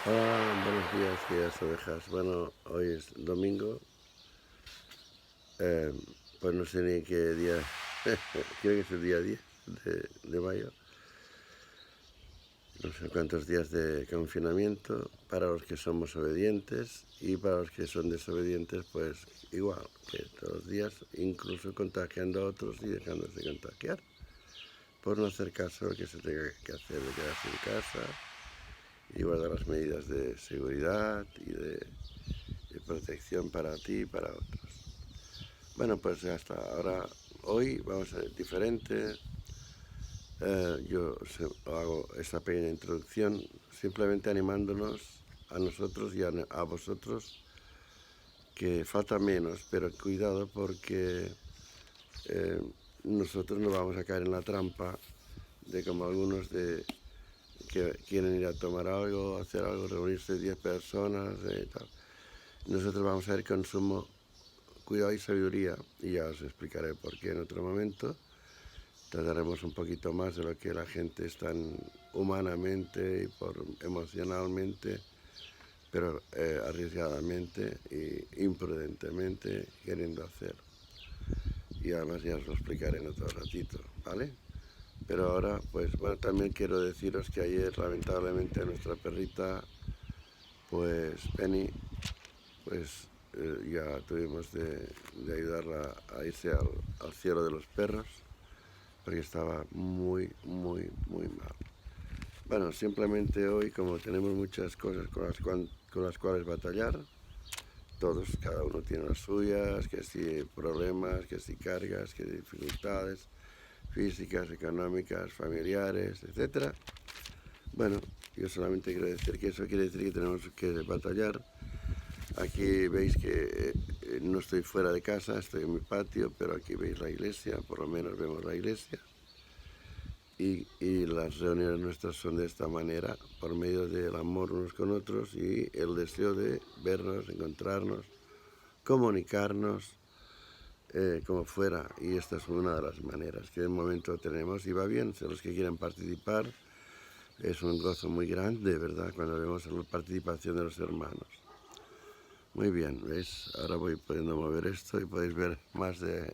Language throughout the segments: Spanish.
Hola, buenos días, queridas ovejas. Bueno, hoy es domingo, eh, pues no sé ni qué día, creo que es el día 10 de mayo, no sé cuántos días de confinamiento para los que somos obedientes y para los que son desobedientes, pues igual, que todos los días, incluso contagiando a otros y dejándose contagiar, por no hacer caso a lo que se tenga que hacer, de quedarse en casa y guardar las medidas de seguridad y de protección para ti y para otros. Bueno, pues ya está. Ahora, hoy vamos a ver diferente. Yo hago esta pequeña introducción simplemente animándonos a nosotros y a vosotros, que falta menos, pero cuidado porque eh, nosotros no vamos a caer en la trampa de como algunos de que quieren ir a tomar algo, hacer algo, reunirse 10 personas y tal. Nosotros vamos a ir con sumo cuidado y sabiduría, y ya os explicaré por qué en otro momento. Trataremos un poquito más de lo que la gente está humanamente y emocionalmente, pero arriesgadamente e imprudentemente queriendo hacer. Y además ya os lo explicaré en otro ratito, ¿vale? Pero ahora, pues bueno, también quiero deciros que ayer lamentablemente nuestra perrita, pues Penny, pues ya tuvimos de ayudarla a irse al cielo de los perros, porque estaba muy, muy, muy mal. Bueno, simplemente hoy, como tenemos muchas cosas con las cuales batallar, todos, cada uno tiene las suyas, que si problemas, que si cargas, que si dificultades físicas, económicas, familiares, etc. Bueno, yo solamente quiero decir que eso quiere decir que tenemos que batallar. Aquí veis que no estoy fuera de casa, estoy en mi patio, pero aquí veis la iglesia, por lo menos vemos la iglesia. Y las reuniones nuestras son de esta manera, por medio del amor unos con otros y el deseo de vernos, encontrarnos, comunicarnos, como fuera. Y esta es una de las maneras que de momento tenemos y va bien. Si los que quieren participar, es un gozo muy grande, ¿verdad?, cuando vemos la participación de los hermanos. Muy bien, ¿veis? Ahora voy pudiendo mover esto y podéis ver más de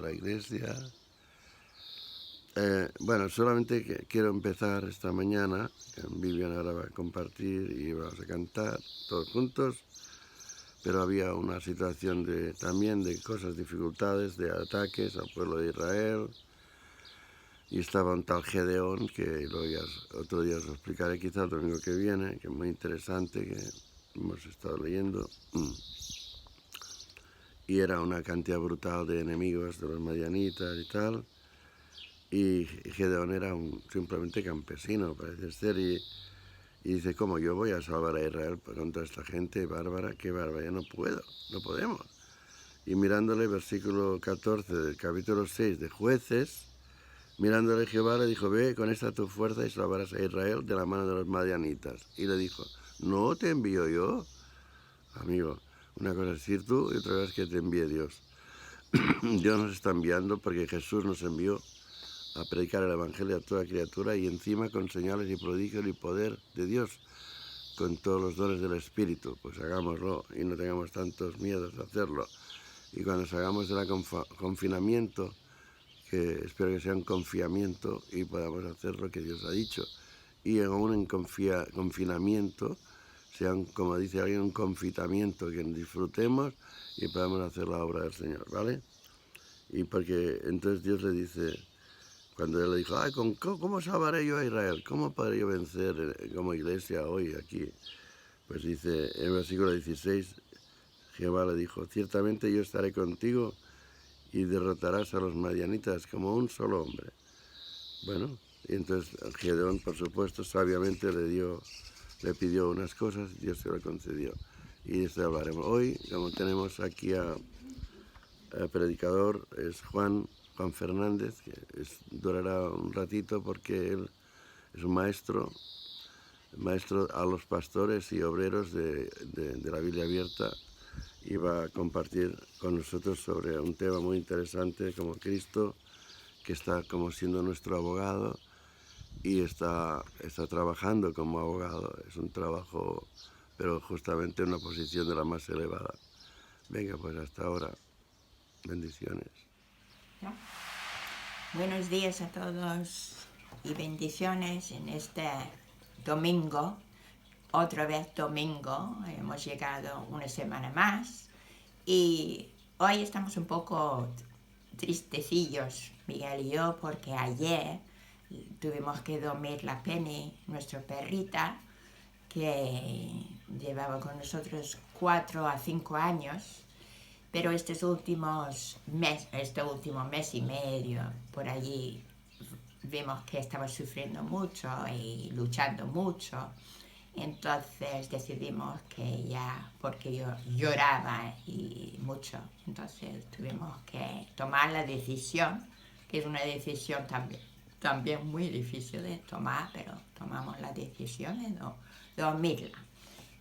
la iglesia. Bueno, solamente quiero empezar esta mañana. Vivian ahora va a compartir y vamos a cantar todos juntos, pero había una situación también de cosas, dificultades, de ataques al pueblo de Israel, y estaba un tal Gedeón, que otro día os lo explicaré, quizá el domingo que viene, que es muy interesante, que hemos estado leyendo, y era una cantidad brutal de enemigos de los madianitas y tal. Y Gedeón era simplemente campesino, parece ser, y dice, ¿cómo yo voy a salvar a Israel contra esta gente bárbara? ¡Qué bárbara! Ya no puedo, no podemos. Y mirándole, versículo 14 del capítulo 6 de Jueces, mirándole Jehová le dijo, ve con esta tu fuerza y salvarás a Israel de la mano de los madianitas. Y le dijo, ¿no te envío yo? Amigo, una cosa es decir tú y otra cosa es que te envíe Dios. Dios nos está enviando porque Jesús nos envió a predicar el Evangelio a toda criatura, y encima con señales y prodigios y poder de Dios, con todos los dones del Espíritu. Pues hagámoslo y no tengamos tantos miedos de hacerlo. Y cuando salgamos del confinamiento, que espero que sea un confiamiento y podamos hacer lo que Dios ha dicho, y aún en confinamiento, sea, como dice alguien, un confitamiento, que disfrutemos y podamos hacer la obra del Señor, ¿vale? Y porque entonces Dios le dice, cuando él le dijo, ay, ¿cómo salvaré yo a Israel? ¿Cómo podré yo vencer como iglesia hoy aquí? Pues dice, en el versículo 16, Jehová le dijo, ciertamente yo estaré contigo y derrotarás a los madianitas como un solo hombre. Bueno, y entonces Gedeón, por supuesto, sabiamente le pidió unas cosas, Dios se lo concedió. Y de esto hablaremos. Hoy, como tenemos aquí al predicador, es Juan Fernández, que durará un ratito porque él es un maestro a los pastores y obreros de la Biblia abierta, y va a compartir con nosotros sobre un tema muy interesante como Cristo, que está como siendo nuestro abogado, y está trabajando como abogado. Es un trabajo, pero justamente en una posición de la más elevada. Venga, pues hasta ahora. Bendiciones. Buenos días a todos y bendiciones en este domingo. Otra vez domingo, hemos llegado una semana más y hoy estamos un poco tristecillos, Miguel y yo, porque ayer tuvimos que dormir la Penny, nuestra perrita, que llevaba con nosotros 4 a 5 años, pero este último mes y medio, por allí vimos que estaba sufriendo mucho y luchando mucho. Entonces decidimos que ya, porque yo lloraba y mucho, entonces tuvimos que tomar la decisión, que es una decisión también muy difícil de tomar, pero tomamos la decisión de dormirla.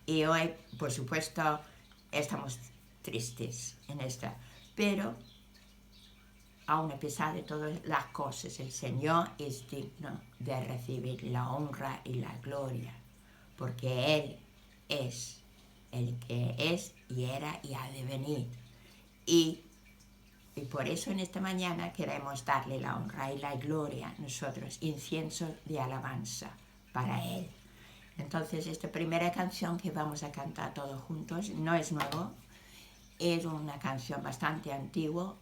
Y hoy, por supuesto, estamos tristes en esta, pero aun a pesar de todas las cosas, el Señor es digno de recibir la honra y la gloria, porque Él es el que es y era y ha de venir. Y por eso en esta mañana queremos darle la honra y la gloria nosotros, incienso de alabanza para Él. Entonces esta primera canción que vamos a cantar todos juntos no es nuevo, es una canción bastante antigua,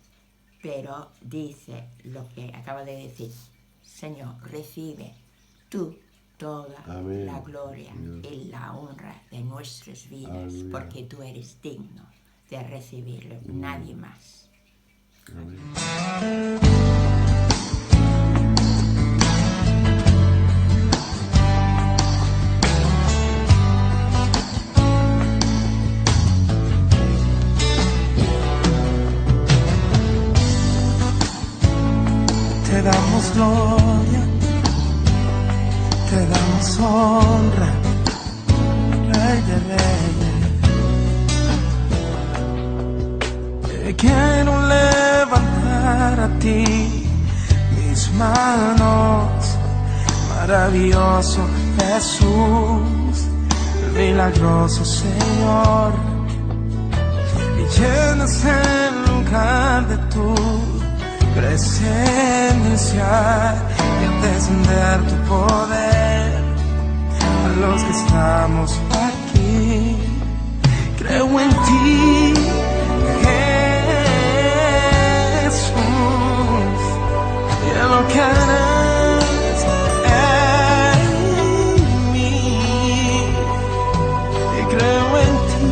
pero dice lo que acaba de decir: Señor, recibe tú toda Amén. La gloria y la honra de nuestras vidas. Aleluya. Porque tú eres digno de recibirlo, nadie más. Amén. Te damos gloria, te damos honra, Rey de Reyes. Te quiero levantar a ti mis manos, maravilloso Jesús, milagroso Señor, y llenas el lugar de tu presencia y a descender tu poder a los que estamos aquí. Creo en ti, Jesús, y en lo que harás en mí. Y creo en ti,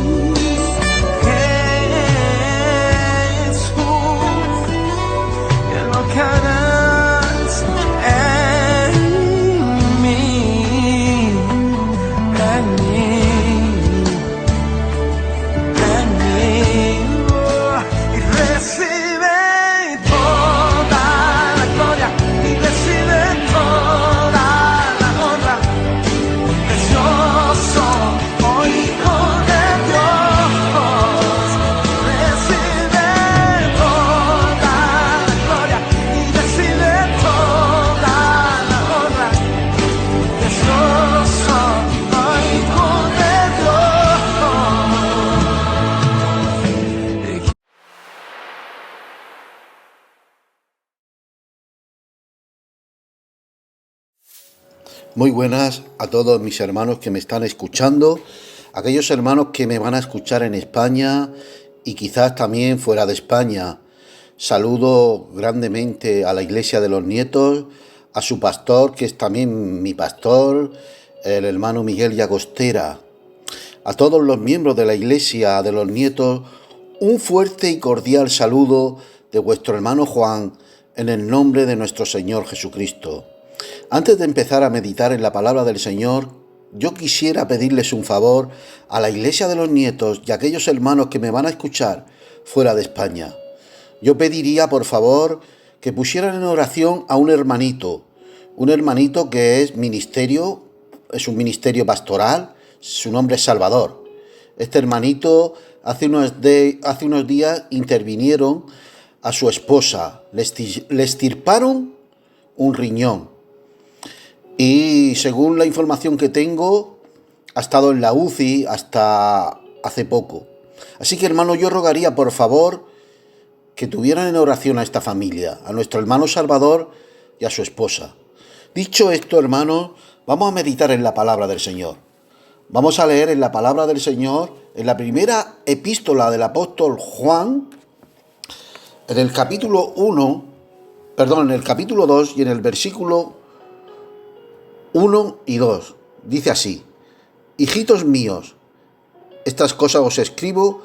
que harás en mí, en mí, en mí, y recibe toda la gloria, y recibe toda la honra, precioso Hijo de Dios, recibe toda la gloria, recibe toda la honra, precioso Hijo de Dios. Muy buenas a todos mis hermanos que me están escuchando, aquellos hermanos que me van a escuchar en España y quizás también fuera de España. Saludo grandemente a la Iglesia de los Nietos, a su pastor, que es también mi pastor, el hermano Miguel Llagostera. A todos los miembros de la Iglesia de los Nietos, un fuerte y cordial saludo de vuestro hermano Juan, en el nombre de nuestro Señor Jesucristo. Antes de empezar a meditar en la palabra del Señor, yo quisiera pedirles un favor a la Iglesia de los Nietos y a aquellos hermanos que me van a escuchar fuera de España. Yo pediría, por favor, que pusieran en oración a un hermanito que es un ministerio pastoral, su nombre es Salvador. Este hermanito hace unos días intervinieron a su esposa, le extirparon un riñón. y según la información que tengo, ha estado en la UCI hasta hace poco. Así que, hermano, yo rogaría, por favor, que tuvieran en oración a esta familia, a nuestro hermano Salvador y a su esposa. Dicho esto, hermano, vamos a meditar en la palabra del Señor. Vamos a leer en la palabra del Señor, en la primera epístola del apóstol Juan, en el capítulo 2 y en el versículo 1 y 2. Dice así: hijitos míos, estas cosas os escribo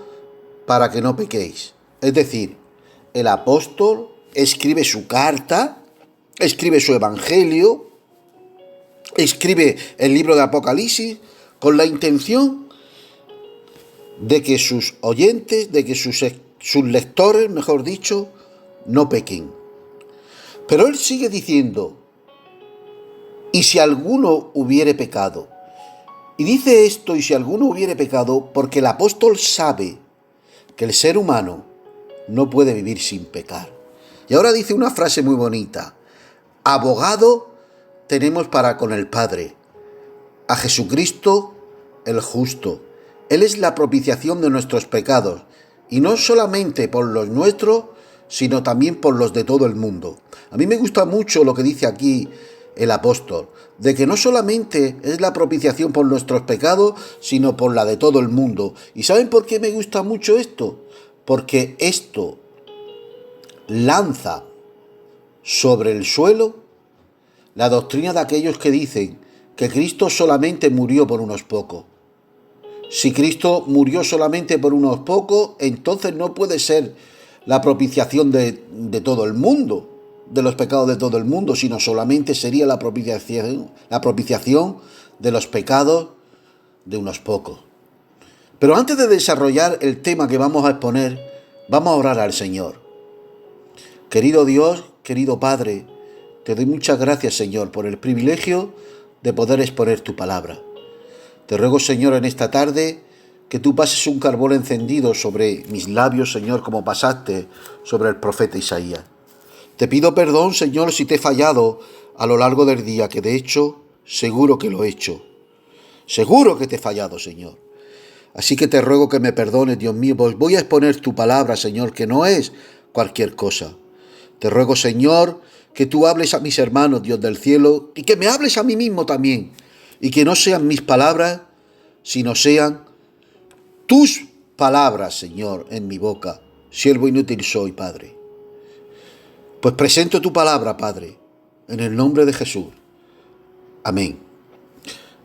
para que no pequéis. Es decir, el apóstol escribe su carta, escribe su evangelio, escribe el libro de Apocalipsis con la intención de que sus oyentes, de que sus lectores, mejor dicho, no pequen. Pero él sigue diciendo: y si alguno hubiere pecado. Y dice esto, y si alguno hubiere pecado, porque el apóstol sabe que el ser humano no puede vivir sin pecar. Y ahora dice una frase muy bonita: abogado tenemos para con el Padre, a Jesucristo el justo. Él es la propiciación de nuestros pecados, y no solamente por los nuestros, sino también por los de todo el mundo. A mí me gusta mucho lo que dice aquí el apóstol, de que no solamente es la propiciación por nuestros pecados, sino por la de todo el mundo. ¿Y saben por qué me gusta mucho esto? Porque esto lanza sobre el suelo la doctrina de aquellos que dicen que Cristo solamente murió por unos pocos. Si Cristo murió solamente por unos pocos, entonces no puede ser la propiciación de todo el mundo, de los pecados de todo el mundo, sino solamente sería la propiciación de los pecados de unos pocos. Pero antes de desarrollar el tema que vamos a exponer, vamos a orar al Señor. Querido Dios, querido Padre, te doy muchas gracias, Señor, por el privilegio de poder exponer tu palabra. Te ruego, Señor, en esta tarde, que tú pases un carbón encendido sobre mis labios, Señor, como pasaste sobre el profeta Isaías. Te pido perdón, Señor, si te he fallado a lo largo del día, que de hecho, seguro que lo he hecho. Seguro que te he fallado, Señor. Así que te ruego que me perdones, Dios mío, pues voy a exponer tu palabra, Señor, que no es cualquier cosa. Te ruego, Señor, que tú hables a mis hermanos, Dios del cielo, y que me hables a mí mismo también, y que no sean mis palabras, sino sean tus palabras, Señor, en mi boca. Siervo inútil soy, Padre. Pues presento tu palabra, Padre, en el nombre de Jesús. Amén.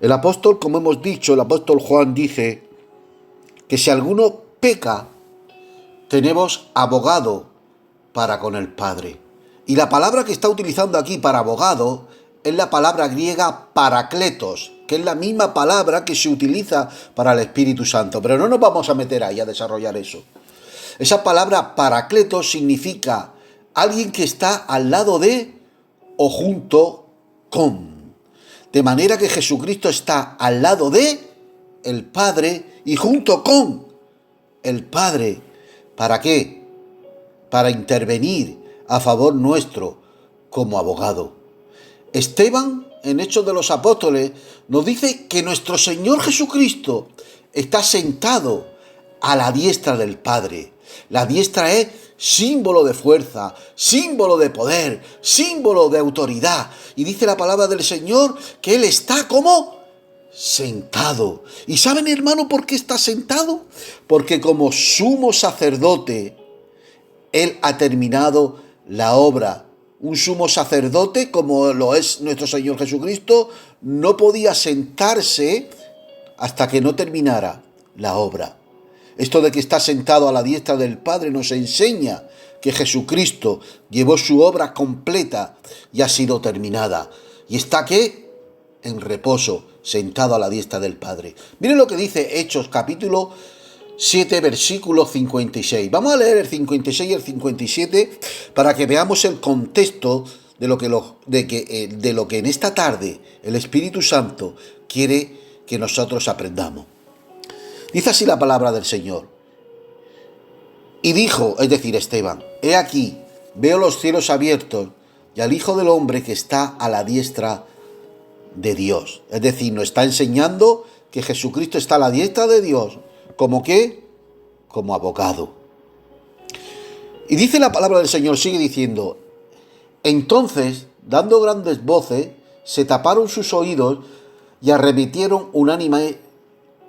El apóstol, como hemos dicho, el apóstol Juan dice que si alguno peca, tenemos abogado para con el Padre. Y la palabra que está utilizando aquí para abogado es la palabra griega parakletos, que es la misma palabra que se utiliza para el Espíritu Santo. Pero no nos vamos a meter ahí a desarrollar eso. Esa palabra parakletos significa alguien que está al lado de o junto con. De manera que Jesucristo está al lado de el Padre y junto con el Padre. ¿Para qué? Para intervenir a favor nuestro como abogado. Esteban, en Hechos de los Apóstoles, nos dice que nuestro Señor Jesucristo está sentado a la diestra del Padre. La diestra es símbolo de fuerza, símbolo de poder, símbolo de autoridad. Y dice la palabra del Señor que Él está como sentado. ¿Y saben, hermano, por qué está sentado? Porque como sumo sacerdote, Él ha terminado la obra. Un sumo sacerdote, como lo es nuestro Señor Jesucristo, no podía sentarse hasta que no terminara la obra. Esto de que está sentado a la diestra del Padre nos enseña que Jesucristo llevó su obra completa y ha sido terminada. Y está ¿qué? En reposo, sentado a la diestra del Padre. Miren lo que dice Hechos capítulo 7, versículo 56. Vamos a leer el 56 y el 57 para que veamos el contexto de lo que en esta tarde el Espíritu Santo quiere que nosotros aprendamos. Dice así la palabra del Señor. Y dijo, es decir, Esteban: he aquí, veo los cielos abiertos y al Hijo del Hombre que está a la diestra de Dios. Es decir, nos está enseñando que Jesucristo está a la diestra de Dios. ¿Cómo qué? Como abogado. Y dice la palabra del Señor, sigue diciendo: entonces, dando grandes voces, se taparon sus oídos y arremetieron unánime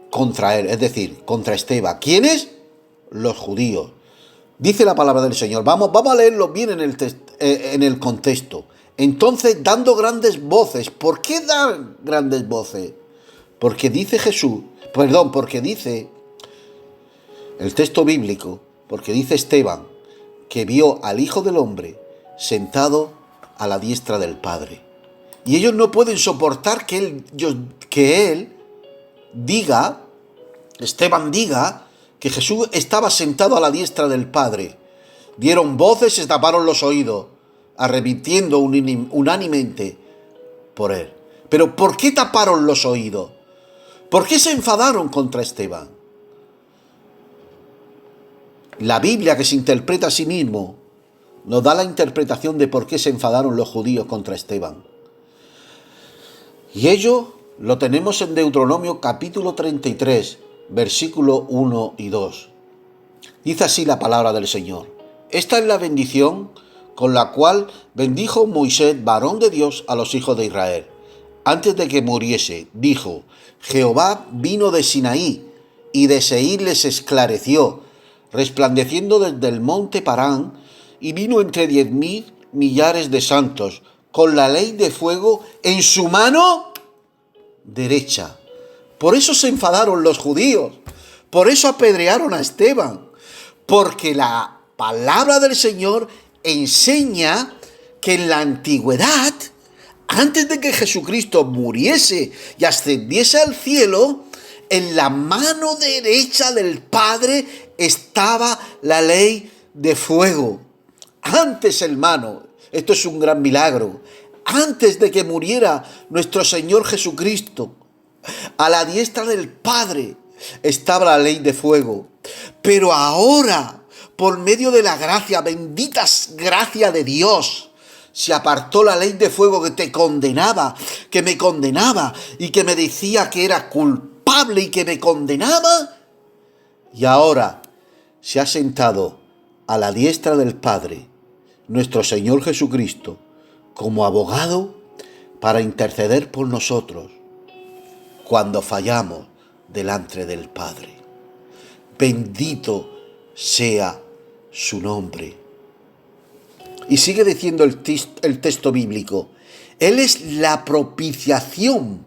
contra él, es decir, contra Esteban. ¿Quiénes? Los judíos. Dice la palabra del Señor. Vamos a leerlo bien en el contexto. Entonces, dando grandes voces. ¿Por qué dar grandes voces? Porque dice porque dice el texto bíblico, porque dice Esteban que vio al Hijo del Hombre sentado a la diestra del Padre. Y ellos no pueden soportar que Esteban diga que Jesús estaba sentado a la diestra del Padre. Dieron voces, se taparon los oídos, arrepintiendo unánimemente por él. Pero ¿por qué taparon los oídos? ¿Por qué se enfadaron contra Esteban? La Biblia, que se interpreta a sí mismo, nos da la interpretación de por qué se enfadaron los judíos contra Esteban. Y ello lo tenemos en Deuteronomio capítulo 33, versículo 1 y 2. Dice así la palabra del Señor: esta es la bendición con la cual bendijo Moisés, varón de Dios, a los hijos de Israel. Antes de que muriese, dijo: Jehová vino de Sinaí, y de Seir les esclareció, resplandeciendo desde el monte Parán, y vino entre 10,000 millares de santos, con la ley de fuego en su mano derecha. Por eso se enfadaron los judíos, por eso apedrearon a Esteban, porque la palabra del Señor enseña que en la antigüedad, antes de que Jesucristo muriese y ascendiese al cielo, en la mano derecha del Padre estaba la ley de fuego. Antes, hermano, esto es un gran milagro. Antes de que muriera nuestro Señor Jesucristo, a la diestra del Padre estaba la ley de fuego. Pero ahora, por medio de la gracia, bendita gracia de Dios, se apartó la ley de fuego que te condenaba, que me condenaba y que me decía que era culpable y que me condenaba. Y ahora se ha sentado a la diestra del Padre, nuestro Señor Jesucristo, como abogado para interceder por nosotros cuando fallamos delante del Padre. Bendito sea su nombre. Y sigue diciendo el texto bíblico: Él es la propiciación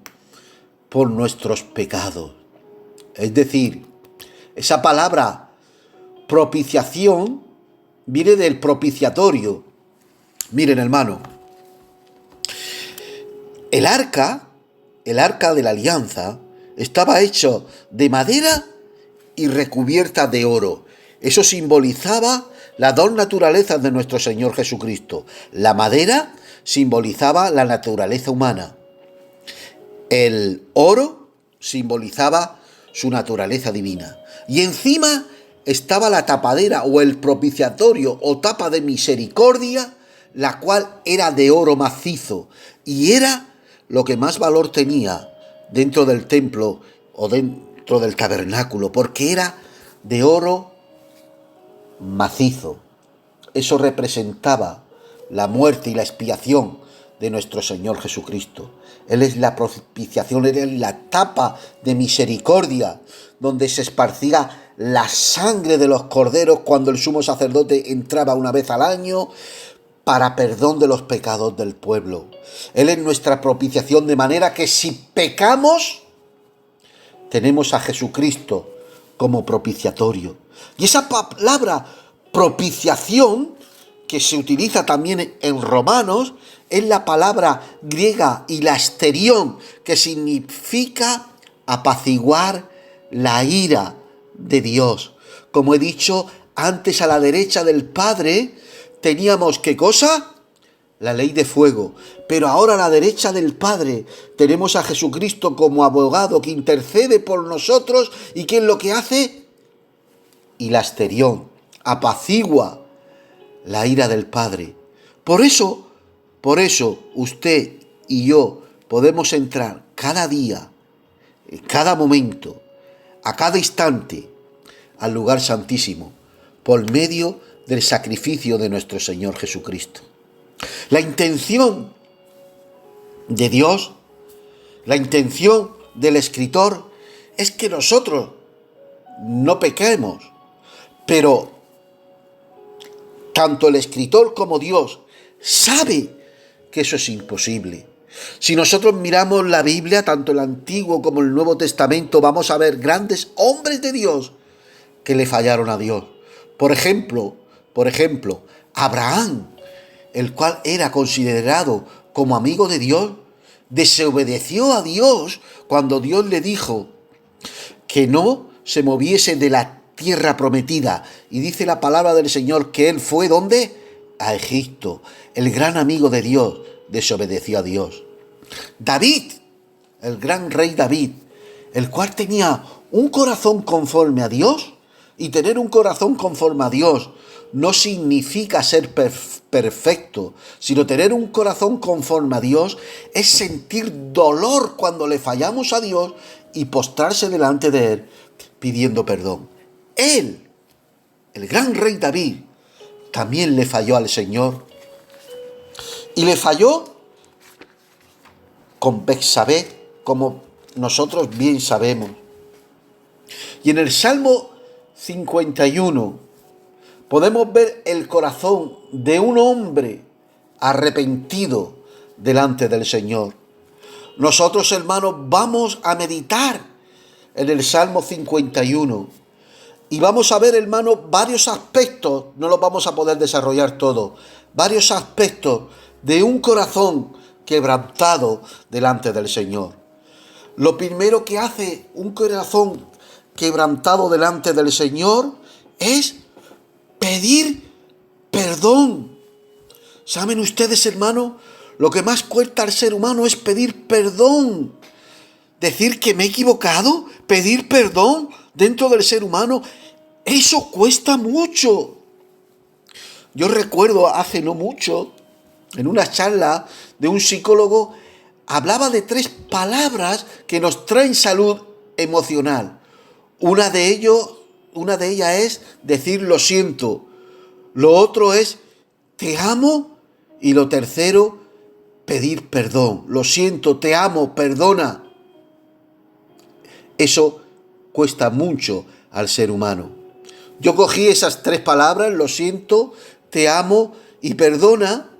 por nuestros pecados. Es decir, esa palabra propiciación viene del propiciatorio. Miren, hermano, el arca de la alianza estaba hecho de madera y recubierta de oro. Eso simbolizaba las dos naturalezas de nuestro Señor Jesucristo. La madera simbolizaba la naturaleza humana. El oro simbolizaba su naturaleza divina. Y encima estaba la tapadera o el propiciatorio o tapa de misericordia, la cual era de oro macizo y era lo que más valor tenía dentro del templo o dentro del tabernáculo, porque era de oro macizo. Eso representaba la muerte y la expiación de nuestro Señor Jesucristo. Él es la propiciación, Él es la tapa de misericordia, donde se esparcía la sangre de los corderos cuando el sumo sacerdote entraba una vez al año para perdón de los pecados del pueblo. Él es nuestra propiciación, de manera que si pecamos, tenemos a Jesucristo como propiciatorio. Y esa palabra propiciación, que se utiliza también en Romanos, es la palabra griega hilasterión, que significa apaciguar la ira de Dios. Como he dicho, antes a la derecha del Padre teníamos, ¿qué cosa? La ley de fuego. Pero ahora a la derecha del Padre tenemos a Jesucristo como abogado que intercede por nosotros. ¿Y qué es lo que hace? Hilasterión, apacigua la ira del Padre. Por eso usted y yo podemos entrar cada día, en cada momento, a cada instante, al lugar santísimo, por medio del sacrificio de nuestro Señor Jesucristo. La intención de Dios, la intención del escritor, es que nosotros no pequemos, pero tanto el escritor como Dios sabe que eso es imposible. Si nosotros miramos la Biblia, tanto el Antiguo como el Nuevo Testamento, vamos a ver grandes hombres de Dios que le fallaron a Dios. Por ejemplo, Abraham, el cual era considerado como amigo de Dios, desobedeció a Dios cuando Dios le dijo que no se moviese de la tierra prometida. Y dice la palabra del Señor que él fue, ¿dónde? A Egipto. El gran amigo de Dios desobedeció a Dios. David, el gran rey David, el cual tenía un corazón conforme a Dios, y tener un corazón conforme a Dios no significa ser perfecto, sino tener un corazón conforme a Dios es sentir dolor cuando le fallamos a Dios y postrarse delante de Él pidiendo perdón. Él, el gran rey David, también le falló al Señor. Y le falló con Betsabé, como nosotros bien sabemos. Y en el Salmo 51 podemos ver el corazón de un hombre arrepentido delante del Señor. Nosotros, hermanos, vamos a meditar en el Salmo 51 y vamos a ver, hermanos, varios aspectos, no los vamos a poder desarrollar todos, varios aspectos de un corazón quebrantado delante del Señor. Lo primero que hace un corazón quebrantado delante del Señor es pedir perdón. ¿Saben ustedes, hermanos? Lo que más cuesta al ser humano es pedir perdón. Decir que me he equivocado, pedir perdón dentro del ser humano, eso cuesta mucho. Yo recuerdo hace no mucho, en una charla de un psicólogo, hablaba de 3 palabras que nos traen salud emocional. Una de ellas es decir lo siento. Lo otro es te amo. Y lo tercero, pedir perdón. Lo siento, te amo, perdona. Eso cuesta mucho al ser humano. Yo cogí esas 3 palabras, lo siento, te amo y perdona,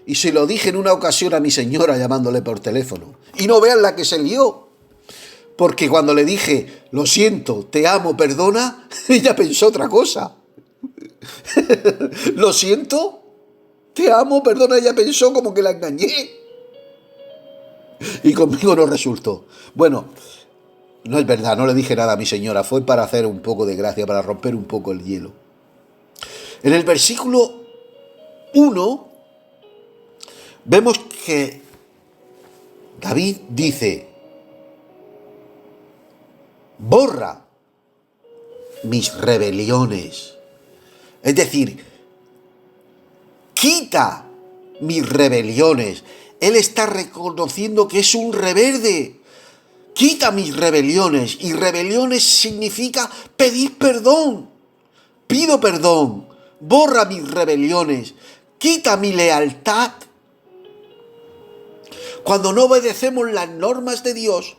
y se lo dije en una ocasión a mi señora llamándole por teléfono. Y no vean la que se lió. Porque cuando le dije, lo siento, te amo, perdona, ella pensó otra cosa. Lo siento, te amo, perdona, ella pensó como que la engañé. Y conmigo no resultó. Bueno, no es verdad, no le dije nada a mi señora, fue para hacer un poco de gracia, para romper un poco el hielo. En el versículo 1 vemos que David dice: borra mis rebeliones. Es decir, quita mis rebeliones. Él está reconociendo que es un rebelde. Quita mis rebeliones. Y rebeliones significa pedir perdón. Pido perdón. Borra mis rebeliones. Quita mi lealtad. Cuando no obedecemos las normas de Dios,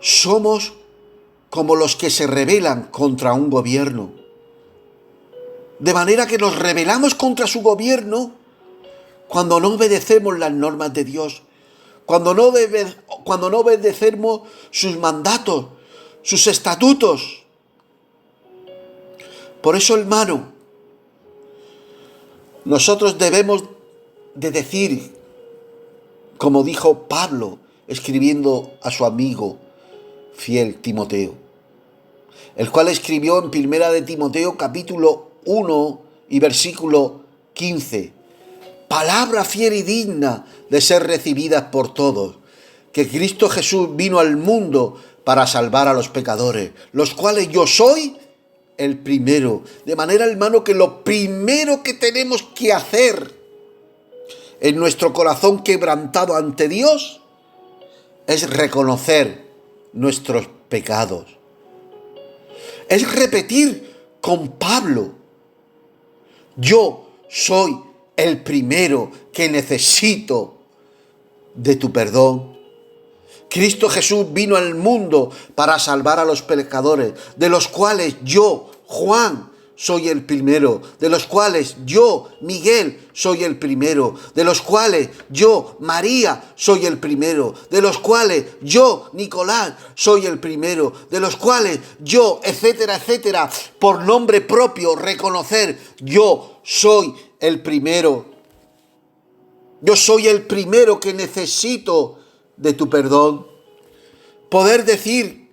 somos como los que se rebelan contra un gobierno. De manera que nos rebelamos contra su gobierno cuando no obedecemos las normas de Dios, cuando no obedecemos sus mandatos, sus estatutos. Por eso, hermano, nosotros debemos de decir, como dijo Pablo, escribiendo a su amigo fiel Timoteo, el cual escribió en Primera de Timoteo capítulo 1 y versículo 15, palabra fiel y digna de ser recibidas por todos, que Cristo Jesús vino al mundo para salvar a los pecadores, los cuales yo soy el primero. De manera, hermano, que lo primero que tenemos que hacer en nuestro corazón quebrantado ante Dios es reconocer nuestros pecados. Es repetir con Pablo: yo soy el primero que necesito de tu perdón. Cristo Jesús vino al mundo para salvar a los pecadores, de los cuales yo, Juan, soy el primero, de los cuales yo, Miguel, soy el primero, de los cuales yo, María, soy el primero, de los cuales yo, Nicolás, soy el primero, de los cuales yo, etcétera, etcétera, por nombre propio, reconocer: yo soy el primero. Yo soy el primero que necesito de tu perdón. Poder decir,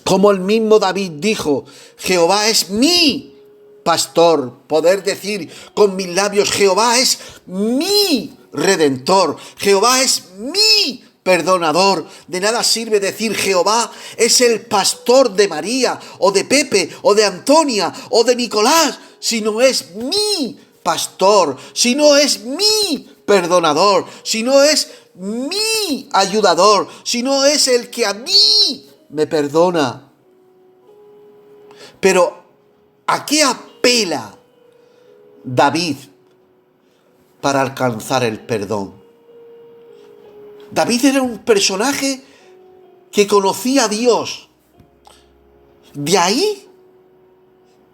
como el mismo David dijo: Jehová es mi pastor. Poder decir con mis labios: Jehová es mi redentor. Jehová es mi perdonador. De nada sirve decir: Jehová es el pastor de María, o de Pepe, o de Antonia, o de Nicolás, si no es mi pastor, si no es mi perdonador, si no es mi ayudador, si no es el que a mí me perdona. Pero ¿a qué apela David para alcanzar el perdón? David era un personaje que conocía a Dios. De ahí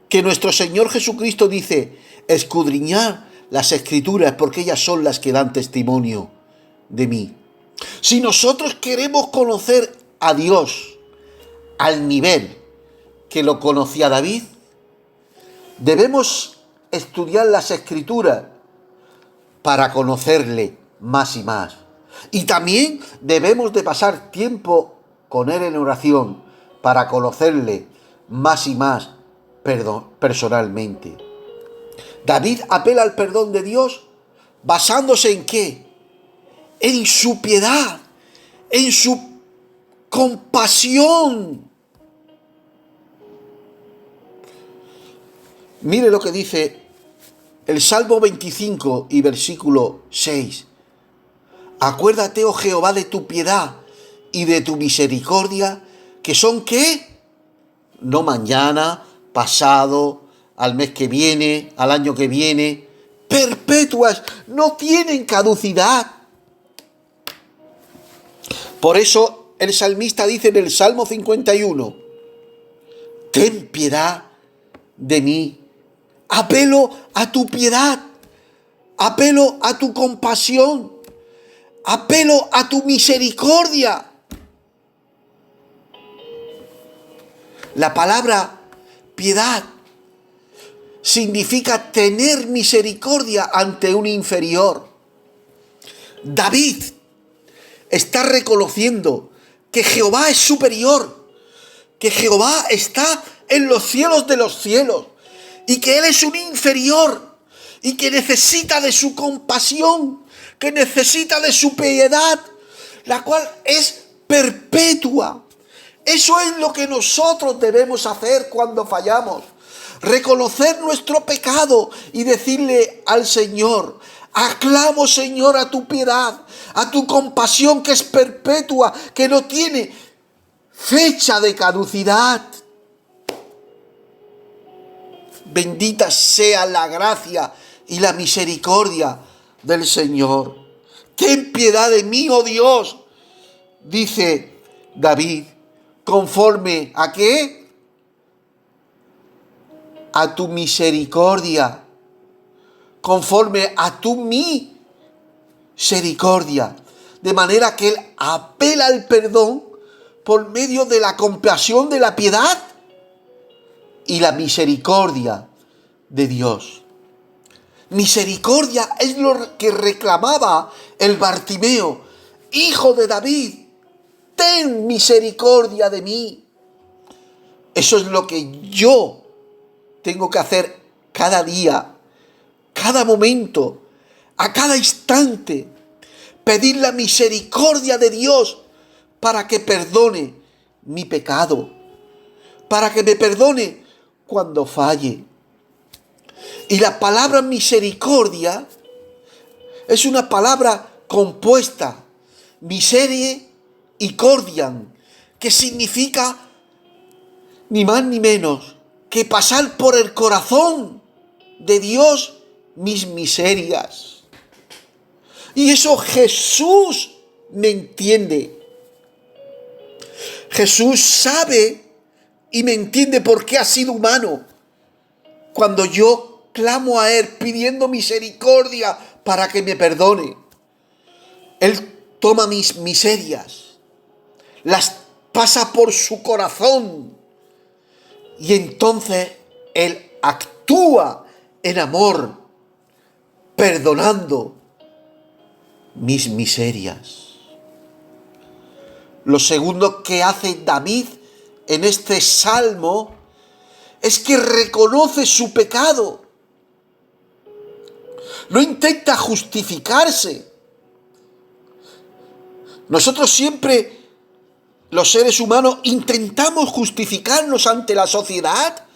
que nuestro Señor Jesucristo dice: escudriñad las Escrituras, porque ellas son las que dan testimonio de mí. Si nosotros queremos conocer a Dios al nivel que lo conocía David, debemos estudiar las Escrituras para conocerle más y más. Y también debemos de pasar tiempo con Él en oración para conocerle más y más personalmente. David apela al perdón de Dios basándose ¿en qué? En su piedad, en su compasión. Mire lo que dice el Salmo 25 y versículo 6. Acuérdate, oh Jehová, de tu piedad y de tu misericordia, que son ¿qué? No mañana, pasado, al mes que viene, al año que viene, perpetuas, no tienen caducidad. Por eso el salmista dice en el Salmo 51, ten piedad de mí. Apelo a tu piedad, apelo a tu compasión, apelo a tu misericordia. La palabra piedad significa tener misericordia ante un inferior. David está reconociendo que Jehová es superior, que Jehová está en los cielos de los cielos y que Él es un inferior y que necesita de su compasión, que necesita de su piedad, la cual es perpetua. Eso es lo que nosotros debemos hacer cuando fallamos. Reconocer nuestro pecado y decirle al Señor: aclamo, Señor, a tu piedad, a tu compasión que es perpetua, que no tiene fecha de caducidad. Bendita sea la gracia y la misericordia del Señor. Ten piedad de mí, oh Dios, dice David, conforme a ¿qué? A tu misericordia, conforme a tu misericordia. De manera que Él apela al perdón por medio de la compasión, de la piedad y la misericordia de Dios. Misericordia es lo que reclamaba el Bartimeo: hijo de David, ten misericordia de mí. Eso es lo que yo tengo que hacer cada día, cada momento, a cada instante. Pedir la misericordia de Dios para que perdone mi pecado, para que me perdone cuando falle. Y la palabra misericordia Es una palabra compuesta, miserie y cordian, que significa ni más ni menos que pasar por el corazón de Dios mis miserias. Y eso Jesús me entiende. Jesús sabe y me entiende porque ha sido humano. Cuando yo clamo a Él pidiendo misericordia para que me perdone, Él toma mis miserias, las pasa por su corazón y entonces Él actúa en amor, perdonando mis miserias. Lo segundo que hace David en este salmo es que reconoce su pecado. No intenta justificarse. Nosotros siempre, los seres humanos, intentamos justificarnos ante la sociedad,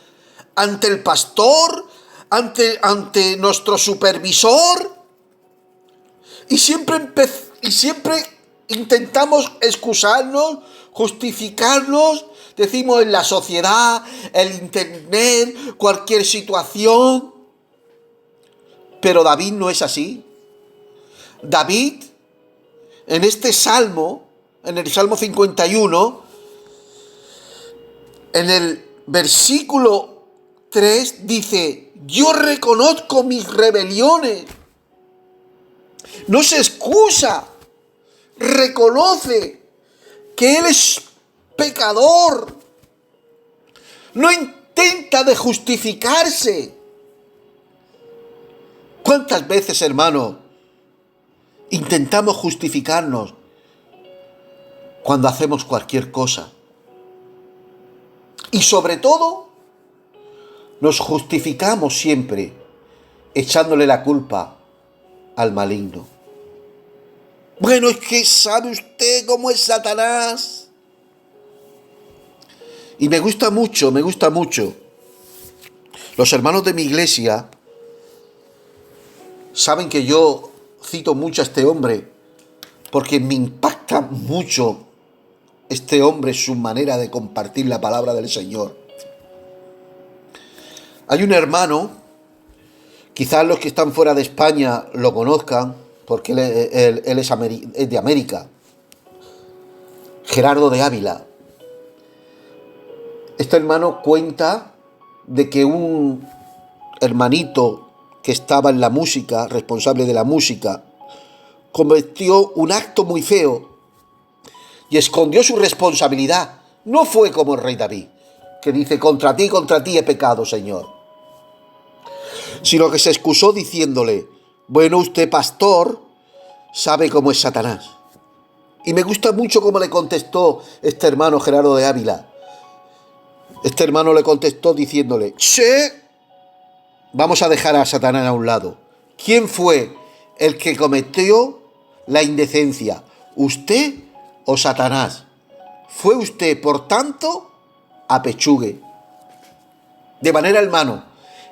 ante el pastor, ante nuestro supervisor, y siempre intentamos excusarnos, justificarnos, decimos en la sociedad, el internet, cualquier situación. Pero David no es así. David, en este salmo, en el Salmo 51, en el versículo 3 dice: yo reconozco mis rebeliones. No se excusa, reconoce que él es pecador. No intenta de justificarse. ¿Cuántas veces, hermano, intentamos justificarnos cuando hacemos cualquier cosa? Y sobre todo, nos justificamos siempre echándole la culpa al maligno. Bueno, es que ¿sabe usted cómo es Satanás? Y me gusta mucho. Los hermanos de mi iglesia saben que yo cito mucho a este hombre porque me impacta mucho este hombre, su manera de compartir la palabra del Señor. Hay un hermano, quizás los que están fuera de España lo conozcan, porque él es de América, Gerardo de Ávila. Este hermano cuenta de que un hermanito que estaba en la música, responsable de la música, cometió un acto muy feo y escondió su responsabilidad. No fue como el rey David, que dice: contra ti he pecado, Señor. Sino que se excusó diciéndole: bueno, usted, pastor, sabe cómo es Satanás. Y me gusta mucho cómo le contestó este hermano Gerardo de Ávila. Este hermano le contestó diciéndole: sí, vamos a dejar a Satanás a un lado. ¿Quién fue el que cometió la indecencia? ¿Usted o Satanás? Fue usted, por tanto, apechugue. De manera, hermano,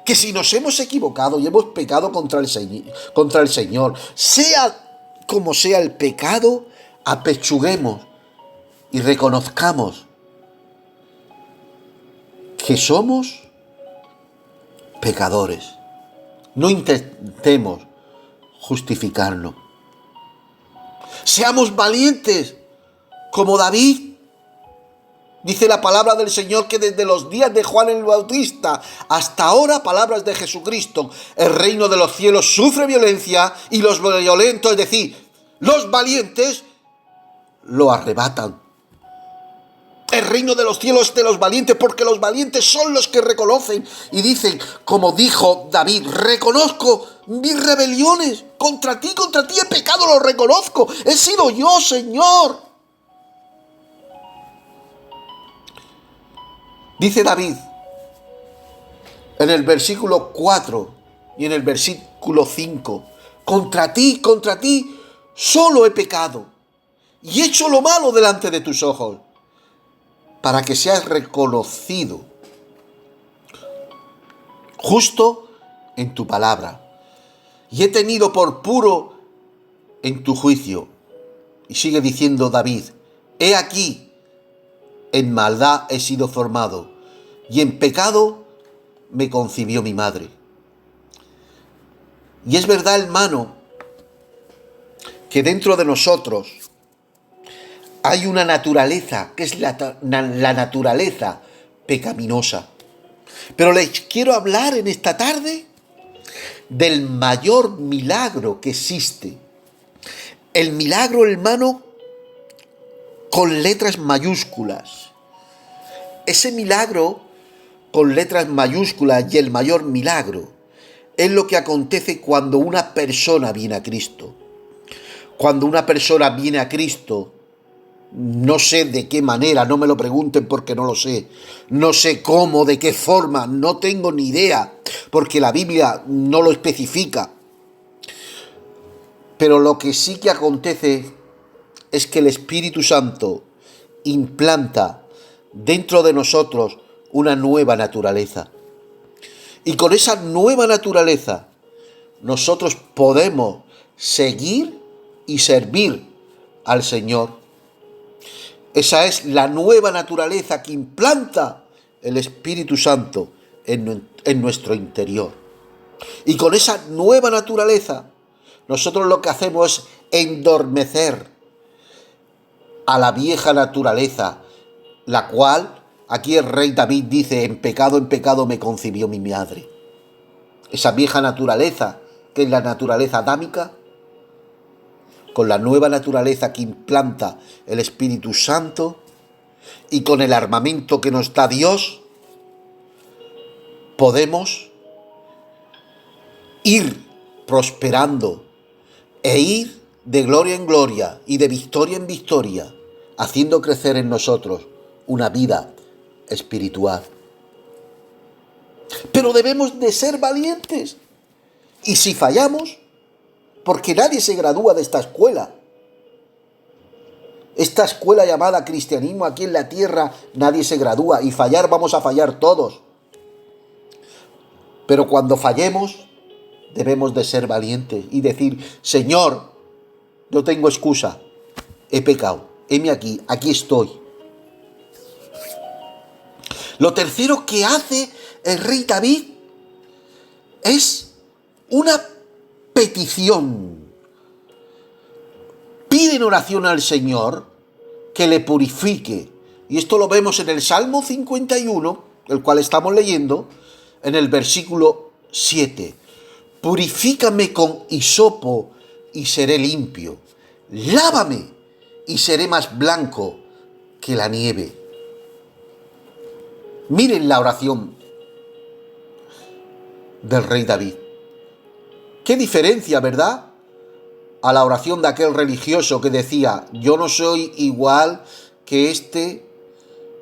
que si nos hemos equivocado y hemos pecado contra el Señor, sea como sea el pecado, apechuguemos y reconozcamos que somos pecadores. No intentemos justificarnos. Seamos valientes como David. Dice la palabra del Señor que desde los días de Juan el Bautista hasta ahora, palabras de Jesucristo, el reino de los cielos sufre violencia y los violentos, es decir, los valientes, lo arrebatan. El reino de los cielos es de los valientes, porque los valientes son los que reconocen y dicen, como dijo David: reconozco mis rebeliones, contra ti he pecado, lo reconozco, he sido yo, Señor. Dice David en el versículo 4 y en el versículo 5: contra ti solo he pecado y he hecho lo malo delante de tus ojos, para que seas reconocido justo en tu palabra. Y he tenido por puro en tu juicio. Y sigue diciendo David, he aquí, en maldad he sido formado, y en pecado me concibió mi madre. Y es verdad, hermano, que dentro de nosotros hay una naturaleza, que es la naturaleza pecaminosa. Pero les quiero hablar en esta tarde del mayor milagro que existe. El milagro, hermano, con letras mayúsculas. Ese milagro con letras mayúsculas y el mayor milagro es lo que acontece cuando una persona viene a Cristo. Cuando una persona viene a Cristo, no sé de qué manera, no me lo pregunten porque no lo sé. No sé cómo, de qué forma, no tengo ni idea, porque la Biblia no lo especifica. Pero lo que sí que acontece es que el Espíritu Santo implanta dentro de nosotros una nueva naturaleza. Y con esa nueva naturaleza nosotros podemos seguir y servir al Señor. Esa es la nueva naturaleza que implanta el Espíritu Santo en nuestro interior. Y con esa nueva naturaleza nosotros lo que hacemos es endormecer a la vieja naturaleza, la cual aquí el rey David dice, en pecado me concibió mi madre. Esa vieja naturaleza, que es la naturaleza adámica, con la nueva naturaleza que implanta el Espíritu Santo y con el armamento que nos da Dios, podemos ir prosperando e ir de gloria en gloria y de victoria en victoria, haciendo crecer en nosotros una vida espiritual. Pero debemos de ser valientes. Y si fallamos, porque nadie se gradúa de esta escuela llamada cristianismo aquí en la tierra, nadie se gradúa, y fallar vamos a fallar todos. Pero cuando fallemos, debemos de ser valientes y decir, Señor, no tengo excusa, he pecado, heme aquí estoy. Lo tercero que hace el rey David es una petición. Pide en oración al Señor que le purifique. Y esto lo vemos en el Salmo 51, el cual estamos leyendo, en el versículo 7. Purifícame con hisopo y seré limpio. Lávame y seré más blanco que la nieve. Miren la oración del rey David. Qué diferencia, ¿verdad? A la oración de aquel religioso que decía, yo no soy igual que este,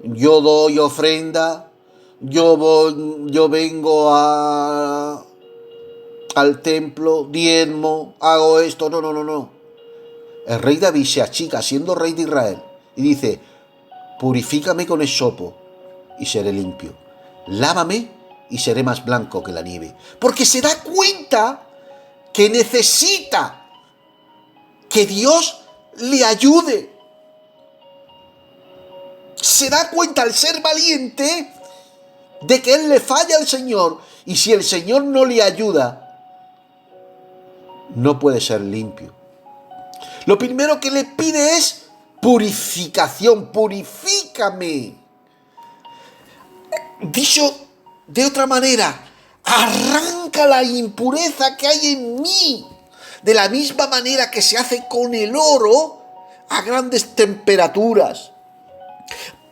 yo doy ofrenda, yo vengo al templo, diezmo, hago esto, no. El rey David se achica siendo rey de Israel y dice, purifícame con hisopo y seré limpio, lávame y seré más blanco que la nieve, porque se da cuenta que necesita que Dios le ayude. Se da cuenta al ser valiente de que él le falla al Señor, y si el Señor no le ayuda, no puede ser limpio. Lo primero que le pide es purificación. Purifícame. Dicho de otra manera, arranca la impureza que hay en mí, de la misma manera que se hace con el oro a grandes temperaturas.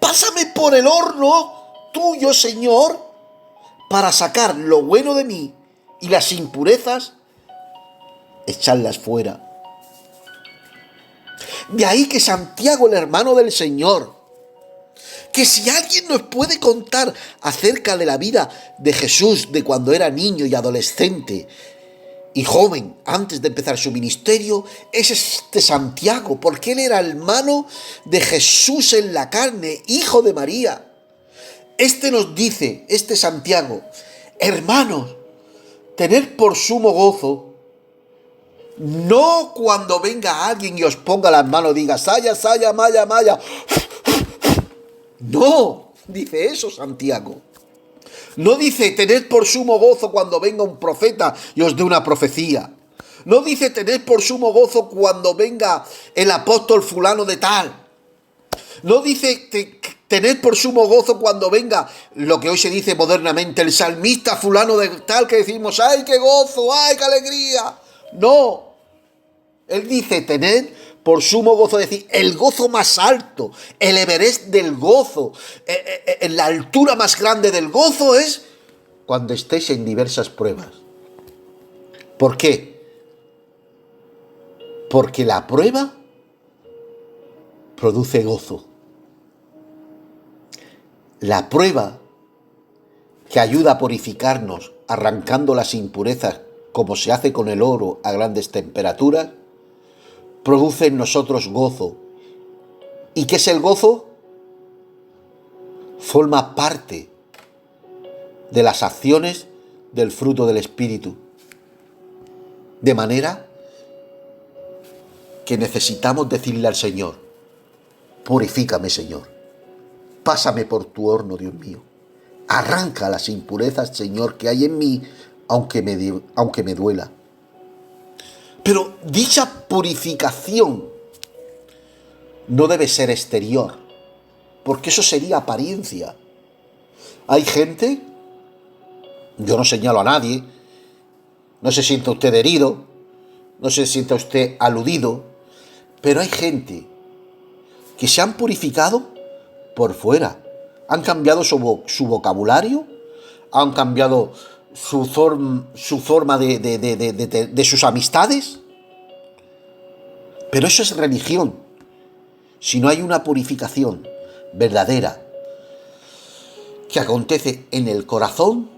Pásame por el horno tuyo, Señor, para sacar lo bueno de mí y las impurezas, echarlas fuera. De ahí que Santiago, el hermano del Señor, que si alguien nos puede contar acerca de la vida de Jesús, de cuando era niño y adolescente y joven, antes de empezar su ministerio, es este Santiago, porque él era hermano de Jesús en la carne, hijo de María. Este nos dice, este Santiago, hermanos, tened por sumo gozo No cuando venga alguien y os ponga las manos y diga, saya, saya, maya, maya. No, dice eso Santiago. No dice tened por sumo gozo cuando venga un profeta y os dé una profecía. No dice tened por sumo gozo cuando venga el apóstol fulano de tal. No dice tened por sumo gozo cuando venga lo que hoy se dice modernamente el salmista fulano de tal, que decimos ¡ay, qué gozo! ¡Ay, qué alegría! No. Él dice tened por sumo gozo, es decir, el gozo más alto, el Everest del gozo, la altura más grande del gozo es cuando estéis en diversas pruebas. ¿Por qué? Porque la prueba produce gozo. La prueba que ayuda a purificarnos, arrancando las impurezas, como se hace con el oro a grandes temperaturas, produce en nosotros gozo. ¿Y qué es el gozo? Forma parte de las acciones del fruto del Espíritu. De manera que necesitamos decirle al Señor, purifícame, Señor. Pásame por tu horno, Dios mío. Arranca las impurezas, Señor, que hay en mí, aunque me duela. Pero dicha purificación no debe ser exterior, porque eso sería apariencia. Hay gente, yo no señalo a nadie, no se sienta usted herido, no se sienta usted aludido, pero hay gente que se han purificado por fuera, han cambiado su vocabulario, han cambiado su forma de sus amistades, pero eso es religión. Si no hay una purificación verdadera que acontece en el corazón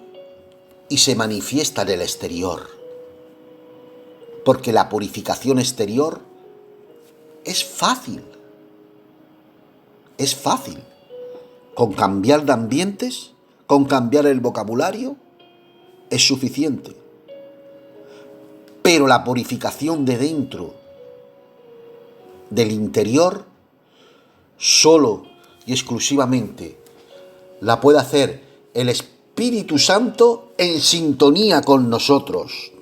y se manifiesta en el exterior, porque la purificación exterior es fácil. Es fácil. Con cambiar de ambientes, con cambiar el vocabulario, es suficiente. Pero la purificación de dentro, del interior, solo y exclusivamente la puede hacer el Espíritu Santo en sintonía con nosotros.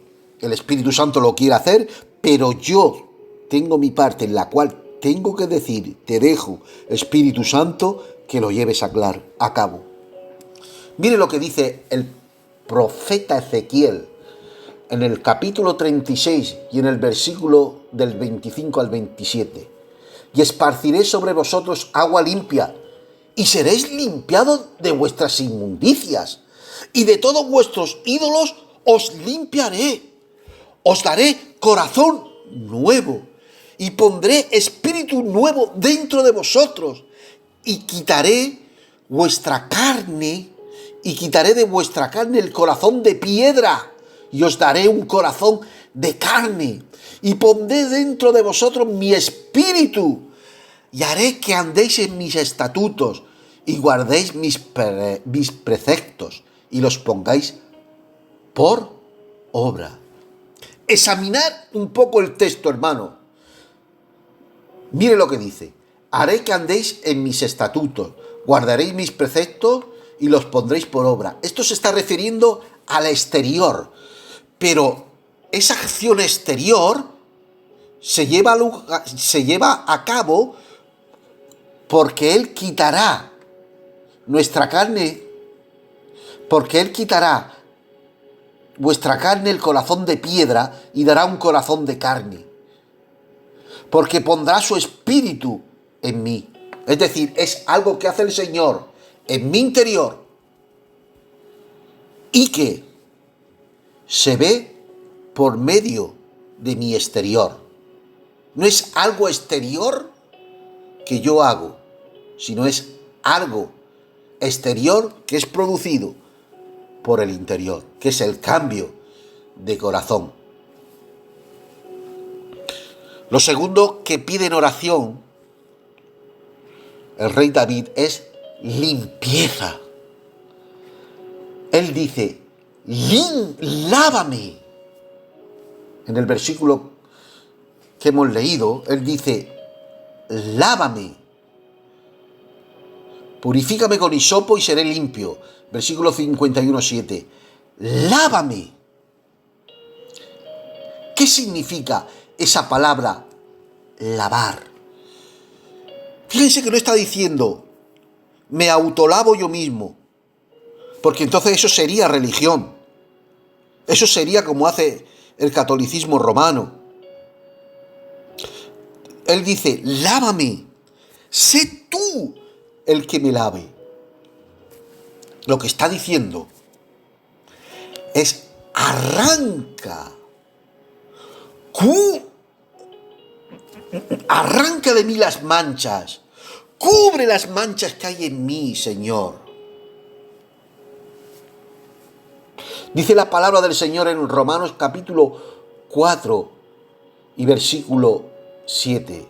El Espíritu Santo lo quiere hacer, pero yo tengo mi parte en la cual tengo que decir, te dejo, Espíritu Santo, que lo lleves a cabo. Mire lo que dice el profeta Ezequiel en el capítulo 36 y en el versículo del 25 al 27. Y esparciré sobre vosotros agua limpia, y seréis limpiados de vuestras inmundicias, y de todos vuestros ídolos os limpiaré. Os daré corazón nuevo, y pondré espíritu nuevo dentro de vosotros, y quitaré vuestra carne, y quitaré de vuestra carne el corazón de piedra, y os daré un corazón de carne, y pondré dentro de vosotros mi espíritu, y haré que andéis en mis estatutos, y guardéis mis preceptos, y los pongáis por obra. Examinar un poco el texto, hermano. Mire lo que dice. Haré que andéis en mis estatutos, guardaréis mis preceptos y los pondréis por obra. Esto se está refiriendo al exterior, pero esa acción exterior se lleva a cabo porque Él quitará nuestra carne, porque Él quitará vuestra carne el corazón de piedra y dará un corazón de carne. Porque pondrá su espíritu en mí. Es decir, es algo que hace el Señor en mi interior y que se ve por medio de mi exterior. No es algo exterior que yo hago, sino es algo exterior que es producido por el interior, que es el cambio de corazón. Lo segundo que pide en oración el rey David es limpieza. Él dice, lávame. En el versículo que hemos leído, él dice, lávame, purifícame con hisopo y seré limpio. Versículo 51:7. Lávame. ¿Qué significa esa palabra lavar? Fíjense que no está diciendo, me autolavo yo mismo, porque entonces eso sería religión. Eso sería como hace el catolicismo romano. Él dice, lávame, sé tú el que me lave. Lo que está diciendo es, arranca de mí las manchas, cubre las manchas que hay en mí, Señor. Dice la palabra del Señor en Romanos capítulo 4 y versículo 7.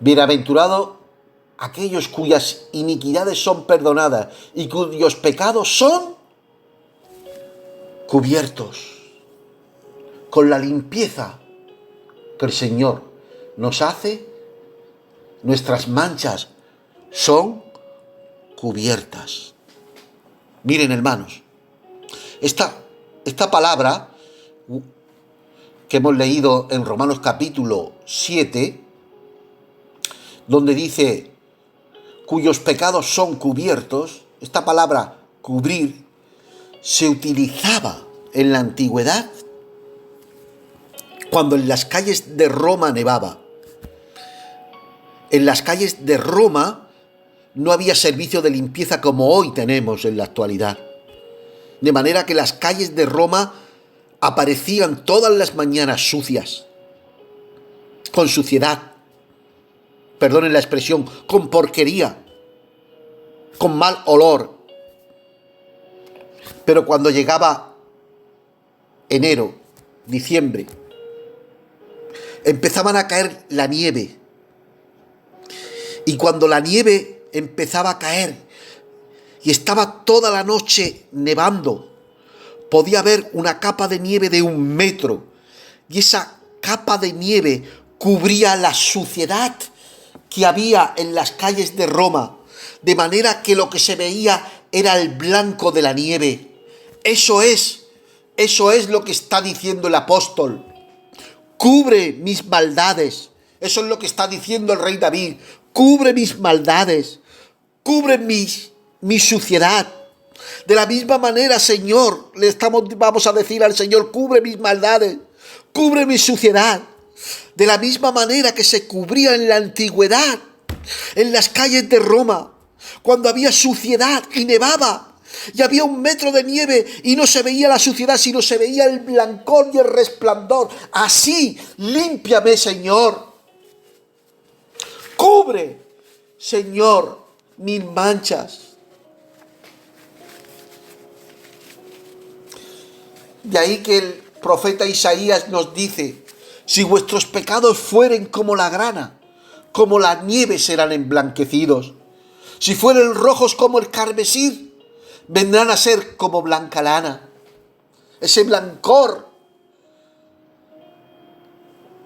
Bienaventurados aquellos cuyas iniquidades son perdonadas y cuyos pecados son cubiertos con la limpieza que el Señor nos hace. Nuestras manchas son cubiertas. Miren, hermanos, esta palabra que hemos leído en Romanos capítulo 7, donde dice cuyos pecados son cubiertos, esta palabra cubrir se utilizaba en la antigüedad cuando en las calles de Roma nevaba. En las calles de Roma no había servicio de limpieza como hoy tenemos en la actualidad. De manera que las calles de Roma aparecían todas las mañanas sucias, con suciedad, perdonen la expresión, con porquería, con mal olor. Pero cuando llegaba enero, diciembre, empezaban a caer la nieve. Y cuando la nieve empezaba a caer y estaba toda la noche nevando, podía haber una capa de nieve de 1 metro. Y esa capa de nieve cubría la suciedad que había en las calles de Roma, de manera que lo que se veía era el blanco de la nieve. Eso es lo que está diciendo el apóstol. Cubre mis maldades. Eso es lo que está diciendo el rey David. Cubre mis maldades. Cubre mi suciedad. De la misma manera, Señor, vamos a decir al Señor, cubre mis maldades. Cubre mi suciedad. De la misma manera que se cubría en la antigüedad, en las calles de Roma, cuando había suciedad y nevaba, y había 1 metro de nieve y no se veía la suciedad, sino se veía el blancor y el resplandor. Así, límpiame, Señor. Cubre, Señor, mis manchas. De ahí que el profeta Isaías nos dice, si vuestros pecados fueren como la grana, como la nieve serán emblanquecidos. Si fueren rojos como el carmesí, vendrán a ser como blanca lana. Ese blancor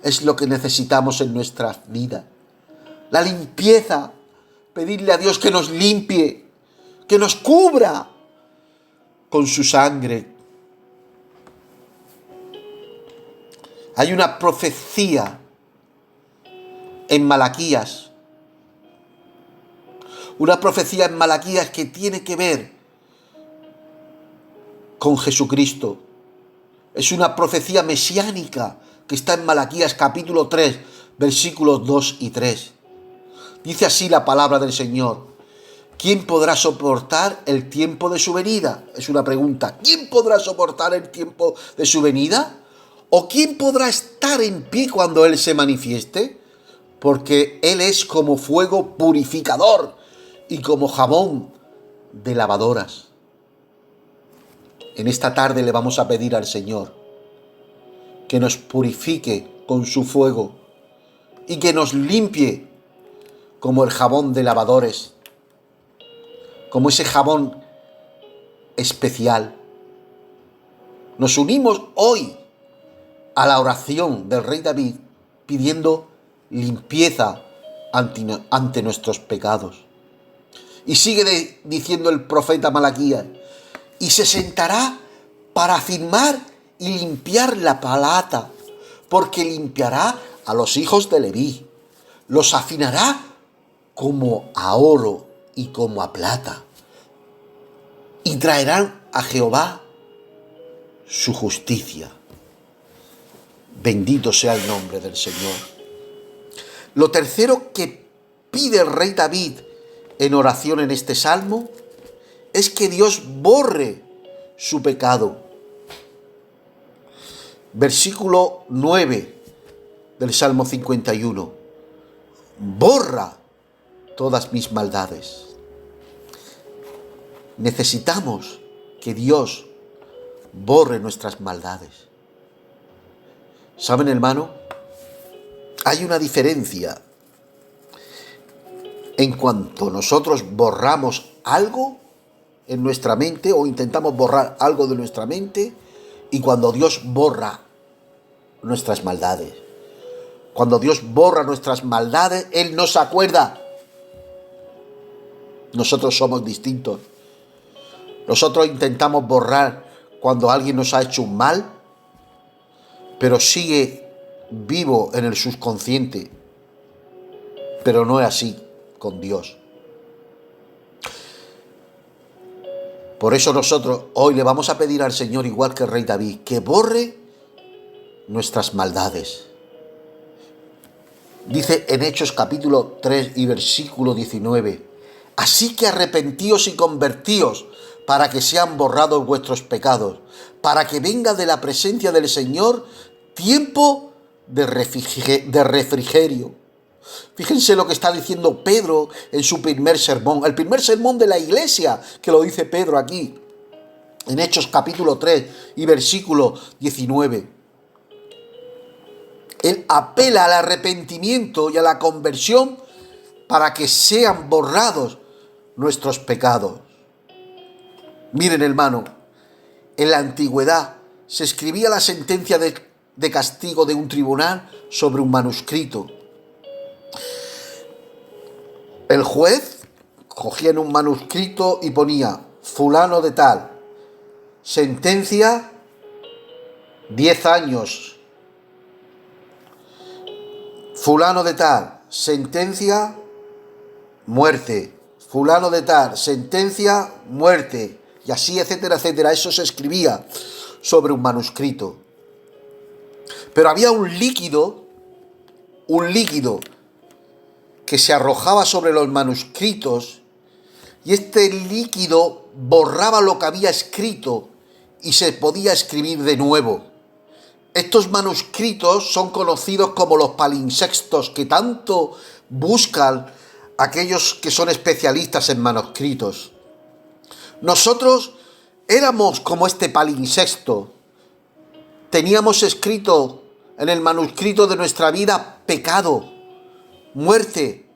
es lo que necesitamos en nuestra vida. La limpieza. Pedirle a Dios que nos limpie, que nos cubra con su sangre. Hay una profecía en Malaquías. Una profecía en Malaquías que tiene que ver con Jesucristo. Es una profecía mesiánica que está en Malaquías capítulo 3, versículos 2 y 3. Dice así la palabra del Señor. ¿Quién podrá soportar el tiempo de su venida? Es una pregunta. ¿Quién podrá soportar el tiempo de su venida? ¿O quién podrá estar en pie cuando Él se manifieste? Porque Él es como fuego purificador y como jabón de lavadoras. En esta tarde le vamos a pedir al Señor que nos purifique con su fuego y que nos limpie como el jabón de lavadores, como ese jabón especial. Nos unimos hoy a la oración del rey David pidiendo limpieza ante nuestros pecados. Y sigue diciendo el profeta Malaquías, y se sentará para afirmar y limpiar la plata, porque limpiará a los hijos de Leví, los afinará como a oro y como a plata, y traerán a Jehová su justicia. Bendito sea el nombre del Señor. Lo tercero que pide el rey David en oración en este salmo es que Dios borre su pecado. Versículo 9 del Salmo 51. Borra todas mis maldades. Necesitamos que Dios borre nuestras maldades. ¿Saben, hermano? Hay una diferencia en cuanto nosotros borramos algo en nuestra mente o intentamos borrar algo de nuestra mente y cuando Dios borra nuestras maldades. Cuando Dios borra nuestras maldades, Él no se acuerda. Nosotros somos distintos. Nosotros intentamos borrar cuando alguien nos ha hecho un mal, pero sigue vivo en el subconsciente. Pero no es así con Dios. Por eso nosotros hoy le vamos a pedir al Señor, igual que el rey David, que borre nuestras maldades. Dice en Hechos capítulo 3 y versículo 19, así que arrepentíos y convertíos para que sean borrados vuestros pecados, para que venga de la presencia del Señor tiempo de refrigerio. Fíjense lo que está diciendo Pedro en su primer sermón, el primer sermón de la iglesia, que lo dice Pedro aquí, en Hechos capítulo 3 y versículo 19. Él apela al arrepentimiento y a la conversión para que sean borrados nuestros pecados. Miren, hermano, en la antigüedad se escribía la sentencia de castigo de un tribunal sobre un manuscrito. El juez cogía en un manuscrito y ponía fulano de tal, sentencia 10 años. Fulano de tal, sentencia muerte. Fulano de tal, sentencia muerte. Y así, etcétera, etcétera. Eso se escribía sobre un manuscrito. Pero había un líquido que se arrojaba sobre los manuscritos y este líquido borraba lo que había escrito y se podía escribir de nuevo. Estos manuscritos son conocidos como los palimpsestos, que tanto buscan aquellos que son especialistas en manuscritos. Nosotros éramos como este palimpsesto. Teníamos escrito en el manuscrito de nuestra vida pecado, muerte,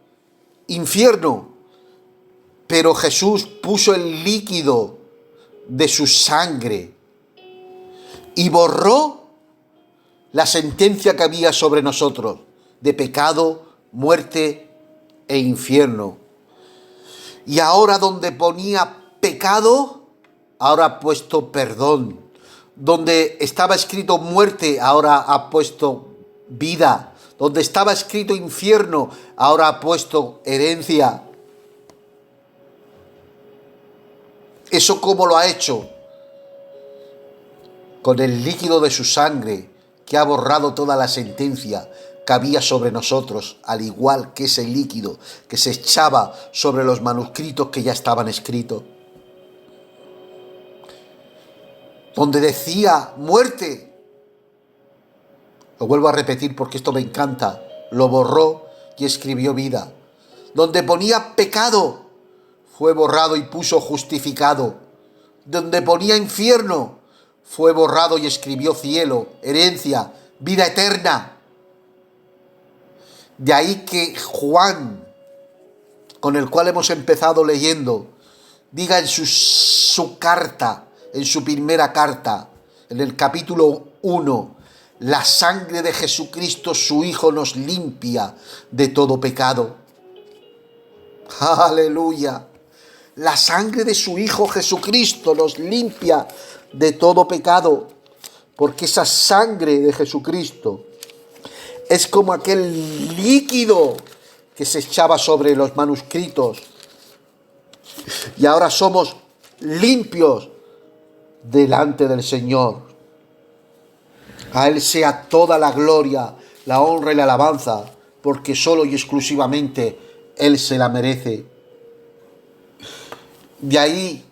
infierno, pero Jesús puso el líquido de su sangre y borró la sentencia que había sobre nosotros de pecado, muerte e infierno. Y ahora donde ponía pecado, ahora ha puesto perdón. Donde estaba escrito muerte, ahora ha puesto vida. Donde estaba escrito infierno, ahora ha puesto herencia. ¿Eso cómo lo ha hecho? Con el líquido de su sangre, que ha borrado toda la sentencia que había sobre nosotros, al igual que ese líquido que se echaba sobre los manuscritos que ya estaban escritos. Donde decía muerte, lo vuelvo a repetir porque esto me encanta, lo borró y escribió vida. Donde ponía pecado, fue borrado y puso justificado. Donde ponía infierno, fue borrado y escribió cielo, herencia, vida eterna. De ahí que Juan, con el cual hemos empezado leyendo, diga en su carta, en su primera carta, en el capítulo 1, La sangre de Jesucristo, su Hijo, nos limpia de todo pecado. Aleluya. La sangre de su Hijo Jesucristo nos limpia de todo pecado. Porque esa sangre de Jesucristo es como aquel líquido que se echaba sobre los manuscritos. Y ahora somos limpios delante del Señor. A Él sea toda la gloria, la honra y la alabanza, porque solo y exclusivamente Él se la merece. De ahí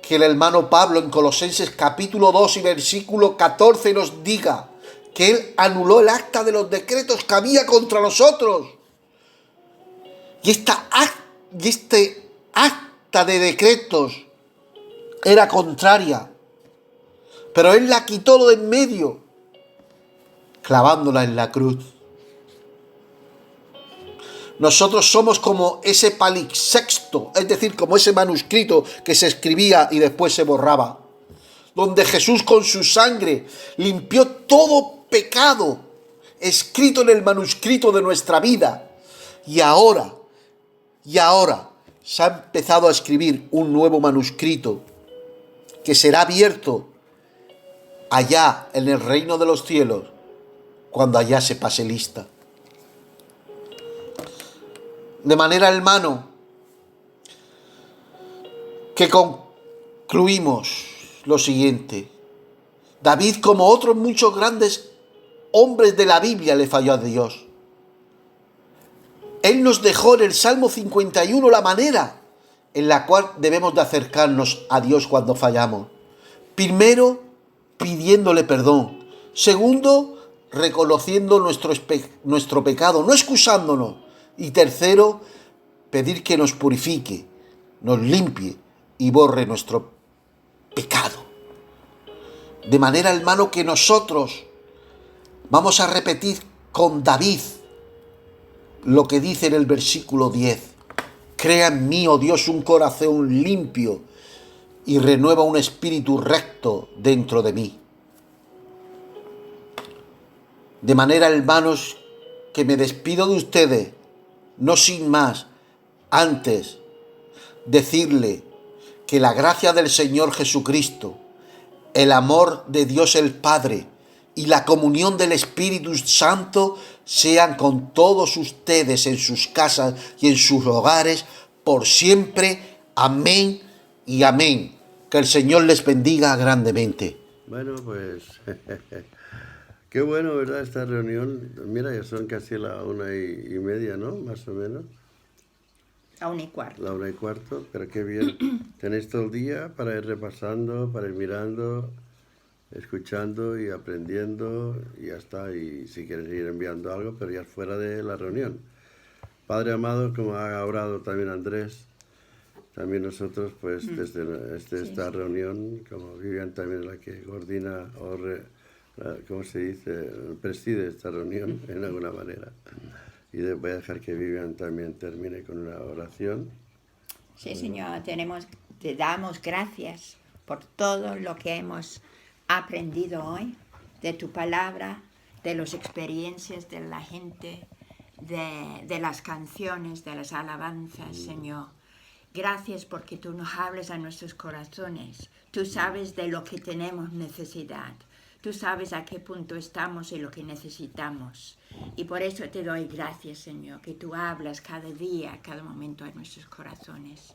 que el hermano Pablo en Colosenses capítulo 2 y versículo 14 nos diga que Él anuló el acta de los decretos que había contra nosotros. Y este acta de decretos era contraria, pero Él la quitó de en medio, clavándola en la cruz. Nosotros somos como ese palimpsesto, es decir, como ese manuscrito que se escribía y después se borraba, donde Jesús con su sangre limpió todo pecado escrito en el manuscrito de nuestra vida. Y ahora se ha empezado a escribir un nuevo manuscrito que será abierto allá en el reino de los cielos cuando allá se pase lista. De manera, hermano, que concluimos lo siguiente. David, como otros muchos grandes hombres de la Biblia, le falló a Dios. Él nos dejó en el Salmo 51 la manera en la cual debemos de acercarnos a Dios cuando fallamos. Primero, pidiéndole perdón. Segundo, reconociendo nuestro pecado, no excusándonos. Y tercero, pedir que nos purifique, nos limpie y borre nuestro pecado. De manera, hermano, que nosotros vamos a repetir con David lo que dice en el versículo 10. Crea en mí, oh Dios, un corazón limpio y renueva un espíritu recto dentro de mí. De manera, hermanos, que me despido de ustedes, no sin más, antes decirle que la gracia del Señor Jesucristo, el amor de Dios el Padre y la comunión del Espíritu Santo sean con todos ustedes en sus casas y en sus hogares por siempre. Amén y amén. Que el Señor les bendiga grandemente. Bueno, pues qué bueno, ¿verdad? Esta reunión. Mira, ya son casi la 1:30, ¿no? Más o menos. La 1:15. La 1:15, pero qué bien. Tenéis todo el día para ir repasando, para ir mirando, escuchando y aprendiendo, y ya está. Y si quieres ir enviando algo, pero ya fuera de la reunión. Padre amado, como ha orado también Andrés, también nosotros, pues desde esta reunión, como Vivian también la que coordina ¿cómo se dice? Preside esta reunión en alguna manera. Y voy a dejar que Vivian también termine con una oración. Sí, Señor, te damos gracias por todo lo que hemos aprendido hoy, de tu palabra, de las experiencias de la gente, de las canciones, de las alabanzas, Señor. Gracias porque tú nos hablas a nuestros corazones. Tú sabes de lo que tenemos necesidad. Tú sabes a qué punto estamos y lo que necesitamos. Y por eso te doy gracias, Señor, que tú hablas cada día, cada momento a nuestros corazones.